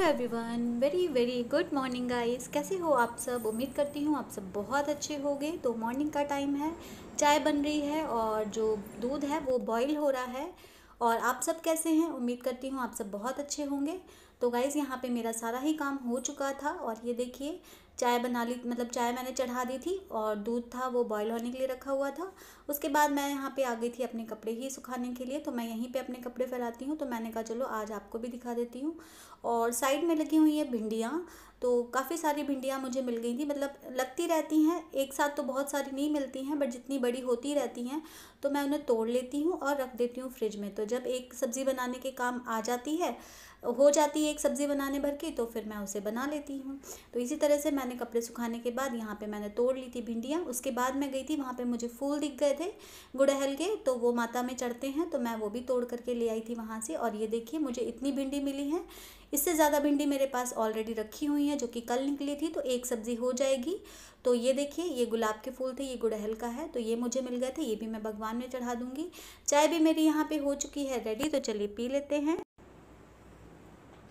Everyone, very very good morning guys. कैसे हो आप सब? उम्मीद करती हूँ आप सब बहुत अच्छे होंगे। तो मॉर्निंग का टाइम है, चाय बन रही है और जो दूध है वो बॉईल हो रहा है। और आप सब कैसे हैं? उम्मीद करती हूँ आप सब बहुत अच्छे होंगे। तो गाइस यहाँ पे मेरा सारा ही काम हो चुका था और ये देखिए चाय बना ली, मतलब चाय मैंने चढ़ा दी थी और दूध था वो बॉईल होने के लिए रखा हुआ था। उसके बाद मैं यहाँ पे आ गई थी अपने कपड़े ही सुखाने के लिए। तो मैं यहीं पे अपने कपड़े फैलाती हूँ, तो मैंने कहा चलो आज आपको भी दिखा देती हूँ। और साइड में लगी हुई है भिंडियाँ। तो काफ़ी सारी भिंडियाँ मुझे मिल गई थी, मतलब लगती रहती हैं एक साथ, तो बहुत सारी नहीं मिलती हैं, बट जितनी बड़ी होती रहती हैं तो मैं उन्हें तोड़ लेती हूँ और रख देती हूँ फ्रिज में। तो जब एक सब्ज़ी बनाने के काम आ जाती है, हो जाती है एक सब्ज़ी बनाने भर की, तो फिर मैं उसे बना लेती हूँ। तो इसी तरह से मैंने कपड़े सुखाने के बाद यहाँ पे मैंने तोड़ ली थी भिंडियाँ। उसके बाद मैं गई थी, वहाँ पे मुझे फूल दिख गए थे गुड़हल के, तो वो माता में चढ़ते हैं, तो मैं वो भी तोड़ करके ले आई थी वहाँ से। और ये देखिए मुझे इतनी भिंडी मिली है। इससे ज़्यादा भिंडी मेरे पास ऑलरेडी रखी हुई है जो कि कल निकली थी, तो एक सब्ज़ी हो जाएगी। तो ये देखिए ये गुलाब के फूल थे, ये गुड़हल का है, तो ये मुझे मिल गए थे, ये भी मैं भगवान में चढ़ा दूँगी। चाय भी मेरी यहाँ पे हो चुकी है रेडी, तो चलिए पी लेते हैं।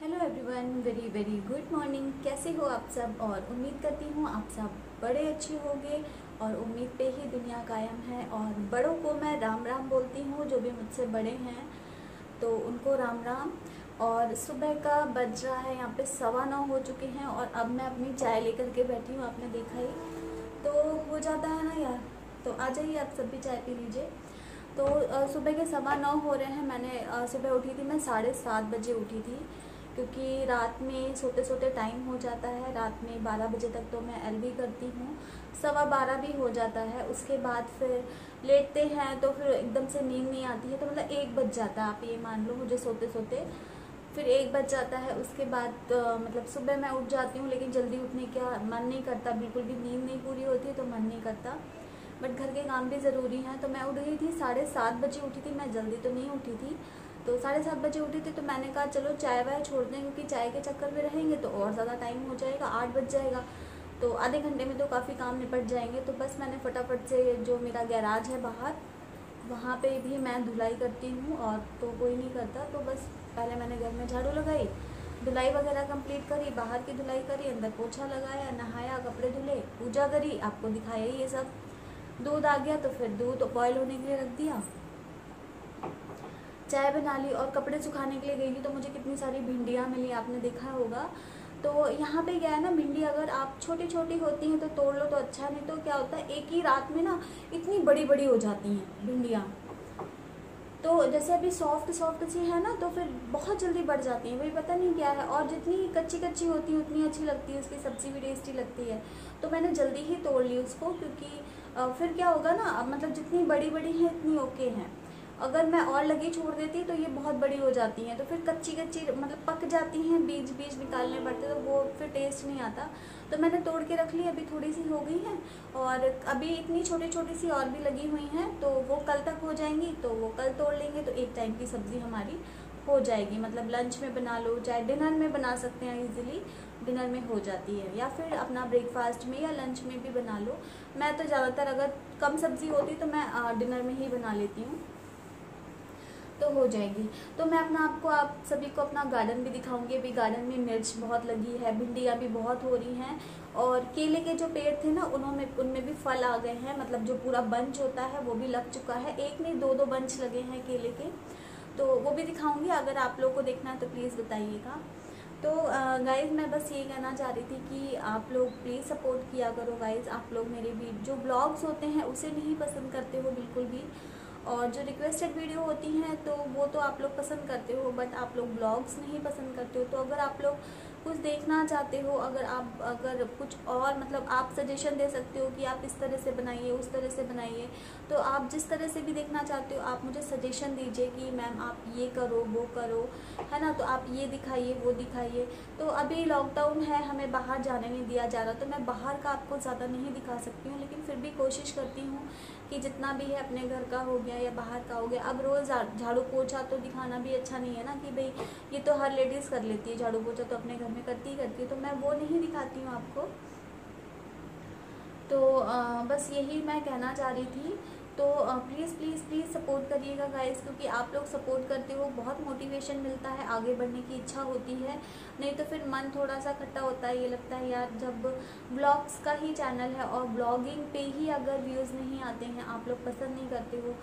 Hello everyone, very very good morning. कैसे हो आप सब? और उम्मीद करती हूँ आप सब बड़े अच्छे होंगे और उम्मीद पे ही दुनिया कायम है। और बड़ों को मैं राम राम बोलती हूँ, जो भी मुझसे बड़े हैं तो उनको राम राम। और सुबह का बज रहा है यहाँ पे 9:15 हो चुके हैं और अब मैं अपनी चाय लेकर के बैठी हूँ। आपने देखा ही तो हो जाता है ना यार। तो आ जाइए आप सब भी चाय पी लीजिए। तो सुबह के 9:15 हो रहे हैं। मैंने सुबह उठी थी, मैं 7:30 बजे उठी थी, क्योंकि रात में सोते सोते टाइम हो जाता है। रात में 12 बजे तक तो मैं एलबी करती हूँ, 12:15 भी हो जाता है। उसके बाद फिर लेटते हैं तो फिर एकदम से नींद नहीं आती है, तो मतलब 1 बज जाता है, आप ये मान लो मुझे सोते सोते फिर 1 बज जाता है। उसके बाद मतलब सुबह मैं उठ जाती हूँ, लेकिन जल्दी उठने का मन नहीं करता, बिल्कुल भी नींद नहीं पूरी होती है तो मन नहीं करता। बट घर के काम भी ज़रूरी हैं, तो मैं उठ गई थी 7:30 बजे उठी थी। मैं जल्दी तो नहीं उठी थी, तो 7:30 बजे उठी थी। तो मैंने कहा चलो चाय वाय छोड़ दें, क्योंकि चाय के चक्कर में रहेंगे तो और ज़्यादा टाइम हो जाएगा, 8 बज जाएगा, तो आधे घंटे में तो काफ़ी काम निपट जाएंगे। तो बस मैंने फटाफट से, जो मेरा गैराज है बाहर, वहाँ पे भी मैं धुलाई करती हूँ और तो कोई नहीं करता, तो बस पहले मैंने घर में झाड़ू लगाई, धुलाई वगैरह कंप्लीट करी, बाहर की धुलाई करी, अंदर पोछा लगाया, नहाया, कपड़े धुले, पूजा करी, आपको दिखाया ये सब। दूध आ गया तो फिर दूध बॉयल होने के लिए रख दिया, चाय बना ली और कपड़े सुखाने के लिए गई थी। तो मुझे कितनी सारी भिंडियाँ मिली, आपने देखा होगा। तो यहाँ पे क्या है ना, भिंडी अगर आप छोटी छोटी होती हैं तो तोड़ लो तो अच्छा, नहीं तो क्या होता है एक ही रात में ना इतनी बड़ी बड़ी हो जाती हैं भिंडियाँ। तो जैसे अभी सॉफ्ट सॉफ्ट सी है ना, तो फिर बहुत जल्दी बढ़ जाती हैं, वही पता नहीं क्या है। और जितनी कच्ची कच्ची होती है उतनी अच्छी लगती है, उसकी सब्ज़ी भी टेस्टी लगती है। तो मैंने जल्दी ही तोड़ ली उसको, क्योंकि फिर क्या होगा ना, मतलब जितनी बड़ी बड़ी हैं इतनी ओके हैं। अगर मैं और लगी छोड़ देती तो ये बहुत बड़ी हो जाती हैं, तो फिर कच्ची कच्ची मतलब पक जाती हैं, बीज बीज निकालने पड़ते, तो वो फिर टेस्ट नहीं आता। तो मैंने तोड़ के रख ली, अभी थोड़ी सी हो गई हैं और अभी इतनी छोटी छोटी सी और भी लगी हुई हैं, तो वो कल तक हो जाएंगी, तो वो कल तोड़ लेंगे, तो एक टाइम की सब्ज़ी हमारी हो जाएगी। मतलब लंच में बना लो, चाहे डिनर में बना सकते हैं, इजीली डिनर में हो जाती है, या फिर अपना ब्रेकफास्ट में या लंच में भी बना लो। मैं तो ज़्यादातर अगर कम सब्ज़ी होती तो मैं डिनर में ही बना लेती हूँ, तो हो जाएगी। तो मैं आप सभी को अपना गार्डन भी दिखाऊंगी। अभी गार्डन में मिर्च बहुत लगी है, भिंडियाँ भी बहुत हो रही हैं, और केले के जो पेड़ थे ना उनमें भी फल आ गए हैं, मतलब जो पूरा बंच होता है वो भी लग चुका है। एक नहीं, दो दो बंच लगे हैं केले के, तो वो भी दिखाऊंगी। अगर आप लोगों को देखना है तो प्लीज़ बताइएगा। तो गाइज़ मैं बस ये कहना चाह रही थी कि आप लोग प्लीज़ सपोर्ट किया करो गाइज़। आप लोग मेरे भी जो ब्लॉग्स होते हैं उसे नहीं पसंद करते हो बिल्कुल भी, और जो रिक्वेस्टेड वीडियो होती हैं तो वो तो आप लोग पसंद करते हो, बट आप लोग ब्लॉग्स नहीं पसंद करते हो। तो अगर आप लोग कुछ देखना चाहते हो, अगर कुछ और मतलब आप सजेशन दे सकते हो कि आप इस तरह से बनाइए, उस तरह से बनाइए, तो आप जिस तरह से भी देखना चाहते हो आप मुझे सजेशन दीजिए कि मैम आप ये करो, वो करो, है ना, तो आप ये दिखाइए, वो दिखाइए। तो अभी लॉकडाउन है, हमें बाहर जाने नहीं दिया जा रहा, तो मैं बाहर का आपको ज़्यादा नहीं दिखा सकती हूँ, लेकिन फिर भी कोशिश करती हूँ कि जितना भी है अपने घर का हो गया या बाहर का हो गया। अब रोज़ झाड़ू पोछा तो दिखाना भी अच्छा नहीं है ना, कि भाई ये तो हर लेडीज़ कर लेती है, झाड़ू पोछा तो अपने घर में करती ही करती है, तो मैं वो नहीं दिखाती हूँ आपको। तो बस यही मैं कहना चाह रही थी तो प्लीज़ प्लीज़ प्लीज़ सपोर्ट करिएगा गाइस, क्योंकि आप लोग सपोर्ट करते हो, बहुत मोटिवेशन मिलता है, आगे बढ़ने की इच्छा होती है। नहीं तो फिर मन थोड़ा सा खट्टा होता है, ये लगता है यार जब ब्लॉग्स का ही चैनल है और ब्लॉगिंग पे ही अगर व्यूज़ नहीं आते हैं, आप लोग पसंद नहीं करते हो,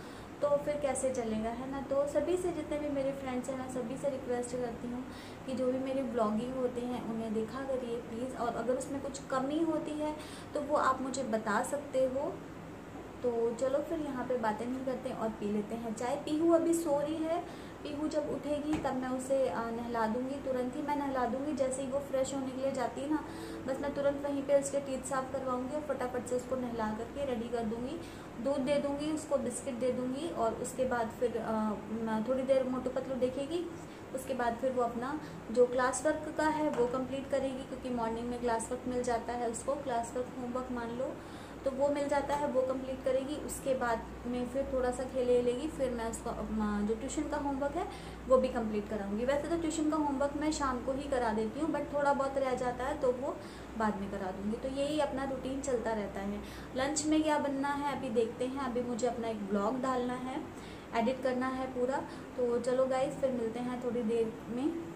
तो फिर कैसे चलेगा, है ना। तो सभी से, जितने भी मेरे फ्रेंड्स हैं, मैं सभी से रिक्वेस्ट करती हूँ कि जो भी मेरे ब्लॉगिंग होते हैं उन्हें देखा करिए प्लीज़, और अगर उसमें कुछ कमी होती है तो वो आप मुझे बता सकते हो। तो चलो फिर यहाँ पे बातें नहीं करते और पी लेते हैं चाय। पीहू अभी सो रही है, पीहू जब उठेगी तब मैं उसे नहला दूँगी, तुरंत ही मैं नहला दूँगी। जैसे ही वो फ्रेश होने के लिए जाती है ना, बस मैं तुरंत वहीं पे उसके टीथ साफ़ करवाऊँगी और फटाफट से उसको नहला करके रेडी कर दूँगी, दूध दे दूँगी, उसको बिस्किट दे दूँगी, और उसके बाद फिर थोड़ी देर मोटू पतलू देखेगी। उसके बाद फिर वो अपना जो क्लास वर्क का है वो कंप्लीट करेगी, क्योंकि मॉर्निंग में क्लास वर्क मिल जाता है उसको, क्लास वर्क होमवर्क मान लो, तो वो मिल जाता है, वो कंप्लीट करेगी। उसके बाद में फिर थोड़ा सा खेले लेगी, फिर मैं उसको जो ट्यूशन का होमवर्क है वो भी कंप्लीट कराऊंगी। वैसे तो ट्यूशन का होमवर्क मैं शाम को ही करा देती हूँ, बट थोड़ा बहुत रह जाता है तो वो बाद में करा दूँगी। तो यही अपना रूटीन चलता रहता है। लंच में क्या बनना है अभी देखते हैं। अभी मुझे अपना एक ब्लॉग डालना है, एडिट करना है पूरा। तो चलो गाइज फिर मिलते हैं थोड़ी देर में।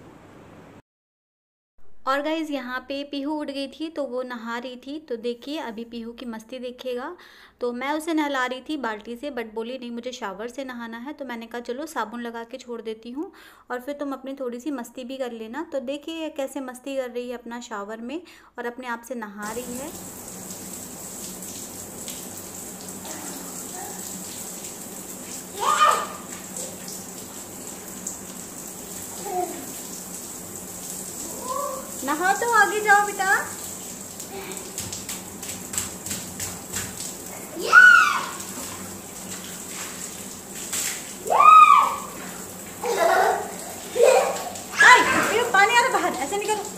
और गाइज़ यहाँ पे पीहू उठ गई थी तो वो नहा रही थी, तो देखिए अभी पीहू की मस्ती देखिएगा। तो मैं उसे नहला रही थी बाल्टी से, बट बोली नहीं मुझे शावर से नहाना है, तो मैंने कहा चलो साबुन लगा के छोड़ देती हूँ और फिर तुम अपनी थोड़ी सी मस्ती भी कर लेना। तो देखिए कैसे मस्ती कर रही है अपना शावर में और अपने आप से नहा रही है। नहा तो आगे जाओ बेटा। पानी आ रहा बाहर, ऐसे नहीं करो।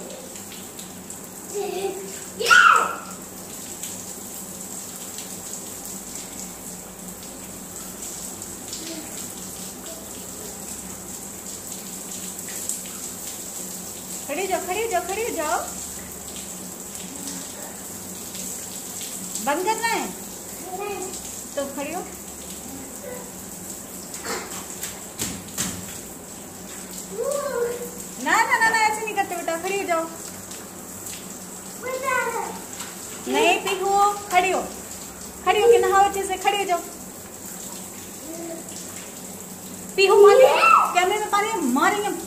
खड़ी जाओ, खड़ी जाओ, खड़ी जाओ। बंद करना है तो खड़ी हो। ना ना ना ना, ऐसे नहीं करते बेटा, खड़ी हो जाओ। नहीं पीहू, खड़ी हो, खड़ी हो के नहाओ अच्छे से, खड़ी हो जाओ। पीहू पानी, कैमरे में पानी मारेंगे।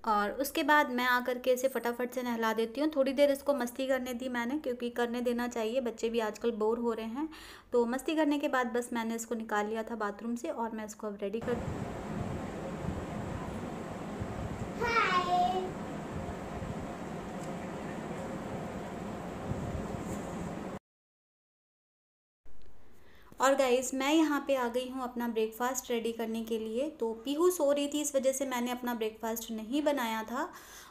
और उसके बाद मैं आकर के इसे फटाफट से नहला देती हूँ। थोड़ी देर इसको मस्ती करने दी मैंने, क्योंकि करने देना चाहिए, बच्चे भी आजकल बोर हो रहे हैं। तो मस्ती करने के बाद बस मैंने इसको निकाल लिया था बाथरूम से और मैं इसको अब रेडी कर। और गाइस मैं यहाँ पे आ गई हूँ अपना ब्रेकफास्ट रेडी करने के लिए। तो पीहू सो रही थी, इस वजह से मैंने अपना ब्रेकफास्ट नहीं बनाया था,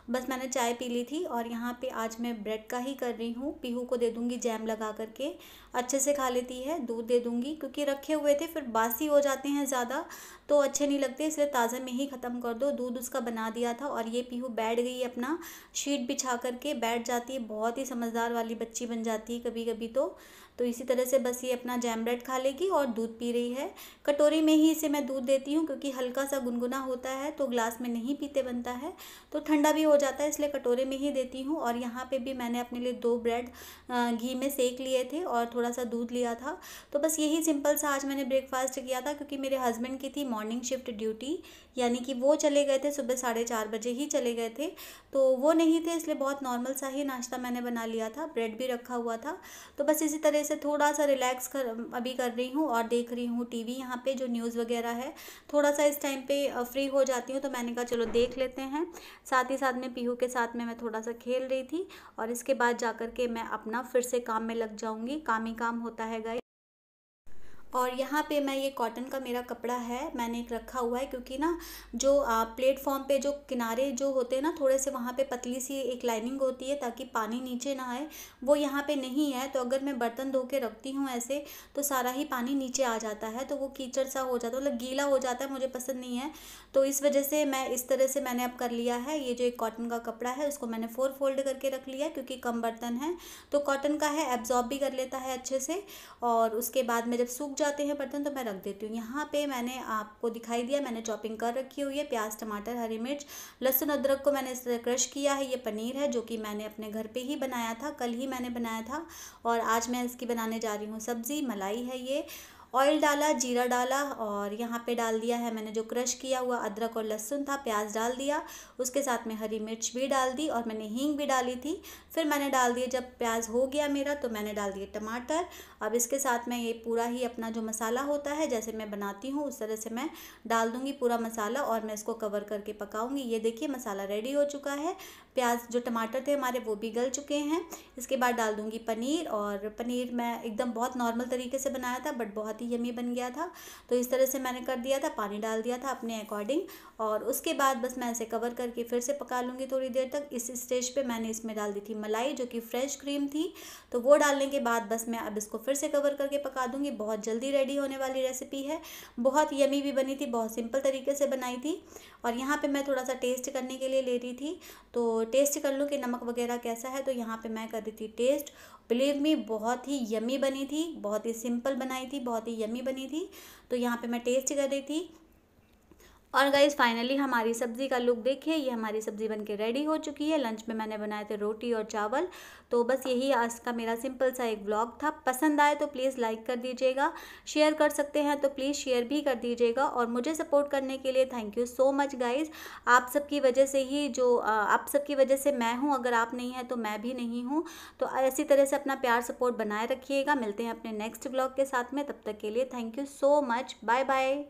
बस मैंने चाय पी ली थी। और यहाँ पे आज मैं ब्रेड का ही कर रही हूँ। पीहू को दे दूँगी जैम लगा करके, अच्छे से खा लेती है। दूध दे दूँगी, क्योंकि रखे हुए थे फिर बासी हो जाते हैं ज़्यादा तो अच्छे नहीं लगते, इसलिए ताज़ा में ही ख़त्म कर दो। दूध उसका बना दिया था। और ये पीहू बैठ गई है, अपना शीट बिछा करके बैठ जाती है, बहुत ही समझदार वाली बच्ची बन जाती है कभी कभी। तो इसी तरह से बस ये अपना जैम ब्रेड खा लेगी और दूध पी रही है। कटोरी में ही इसे मैं दूध देती हूँ, क्योंकि हल्का सा गुनगुना होता है तो ग्लास में नहीं पीते बनता है, तो ठंडा भी हो जाता है, इसलिए कटोरे में ही देती हूँ। और यहाँ पे भी मैंने अपने लिए 2 ब्रेड घी में सेक लिए थे और थोड़ा सा दूध लिया था। तो बस यही सिंपल सा आज मैंने ब्रेकफास्ट किया था, क्योंकि मेरे हस्बैंड की थी मॉर्निंग शिफ्ट ड्यूटी, यानी कि वो चले गए थे सुबह 4:30 बजे ही चले गए थे, तो वो नहीं थे, इसलिए बहुत नॉर्मल सा ही नाश्ता मैंने बना लिया था। ब्रेड भी रखा हुआ था। तो बस इसी तरह से थोड़ा सा रिलैक्स कर अभी कर रही हूँ और देख रही हूँ टीवी, यहाँ पे जो न्यूज़ वगैरह है। थोड़ा सा इस टाइम पे फ्री हो जाती हूँ, तो मैंने कहा चलो देख लेते हैं। साथ ही साथ में पीहू के साथ में मैं थोड़ा सा खेल रही थी, और इसके बाद जा कर के मैं अपना फिर से काम में लग जाऊँगी। काम ही काम होता है गाइस। और यहाँ पे मैं ये कॉटन का मेरा कपड़ा है, मैंने एक रखा हुआ है, क्योंकि ना जो प्लेटफॉर्म पे जो किनारे जो होते हैं ना, थोड़े से वहाँ पे पतली सी एक लाइनिंग होती है ताकि पानी नीचे ना आए, वो यहाँ पे नहीं है। तो अगर मैं बर्तन धो के रखती हूँ ऐसे, तो सारा ही पानी नीचे आ जाता है, तो वो कीचड़ सा हो जाता है, मतलब गीला हो जाता है, मुझे पसंद नहीं है। तो इस वजह से मैं इस तरह से मैंने अब कर लिया है। ये जो एक कॉटन का कपड़ा है उसको मैंने 4 फोल्ड करके रख लिया, क्योंकि कम बर्तन है तो कॉटन का है, एब्जॉर्ब भी कर लेता है अच्छे से। और उसके बाद में जब सूख जाते हैं बर्तन तो मैं रख देती हूँ। यहाँ पे मैंने आपको दिखाई दिया, मैंने चॉपिंग कर रखी हुई है, प्याज, टमाटर, हरी मिर्च, लहसुन, अदरक को मैंने इस तरह क्रश किया है। ये पनीर है जो कि मैंने अपने घर पे ही बनाया था, कल ही मैंने बनाया था, और आज मैं इसकी बनाने जा रही हूँ सब्ज़ी। मलाई है ये। ऑयल डाला, जीरा डाला, और यहाँ पे डाल दिया है मैंने जो क्रश किया हुआ अदरक और लहसुन था, प्याज डाल दिया, उसके साथ में हरी मिर्च भी डाल दी, और मैंने हींग भी डाली थी। फिर मैंने डाल दिए, जब प्याज हो गया मेरा तो मैंने डाल दिए टमाटर। अब इसके साथ में ये पूरा ही अपना जो मसाला होता है, जैसे मैं बनाती हूँ उस तरह से मैं डाल दूँगी पूरा मसाला, और मैं इसको कवर करके पकाऊँगी। ये देखिए मसाला रेडी हो चुका है, प्याज जो टमाटर थे हमारे वो भी गल चुके हैं। इसके बाद डाल दूँगी पनीर, और पनीर मैं एकदम बहुत नॉर्मल तरीके से बनाया था, बट बहुत ही यमी बन गया था। तो इस तरह से मैंने कर दिया था, पानी डाल दिया था अपने अकॉर्डिंग, और उसके बाद बस मैं इसे कवर करके फिर से पका लूँगी थोड़ी देर तक। इस स्टेज पे मैंने इसमें डाल दी थी मलाई, जो कि फ्रेश क्रीम थी, तो वो डालने के बाद बस मैं अब इसको फिर से कवर करके पका दूँगी। बहुत जल्दी रेडी होने वाली रेसिपी है, बहुत यमी भी बनी थी, बहुत सिंपल तरीके से बनाई थी। और यहाँ पे मैं थोड़ा सा टेस्ट करने के लिए ले रही थी, तो टेस्ट कर लूँ कि नमक वगैरह कैसा है। तो यहाँ पे मैं कर रही थी टेस्ट। बिलीव मी बहुत ही यमी बनी थी, बहुत ही सिंपल बनाई थी, बहुत ही यमी बनी थी। तो यहाँ पे मैं टेस्ट कर रही थी। और गाइज़ फाइनली हमारी सब्ज़ी का लुक देखिए, ये हमारी सब्ज़ी बनके रेडी हो चुकी है। लंच में मैंने बनाए थे रोटी और चावल। तो बस यही आज का मेरा सिंपल सा एक व्लॉग था। पसंद आए तो प्लीज़ लाइक कर दीजिएगा, शेयर कर सकते हैं तो प्लीज़ शेयर भी कर दीजिएगा, और मुझे सपोर्ट करने के लिए thank you so much guys. आप सबकी वजह से ही आप सबकी वजह से मैं हूँ, अगर आप नहीं हैं तो मैं भी नहीं हूँ। तो ऐसी तरह से अपना प्यार सपोर्ट बनाए रखिएगा। मिलते हैं अपने नेक्स्ट व्लॉग के साथ में, तब तक के लिए thank you so much, bye bye.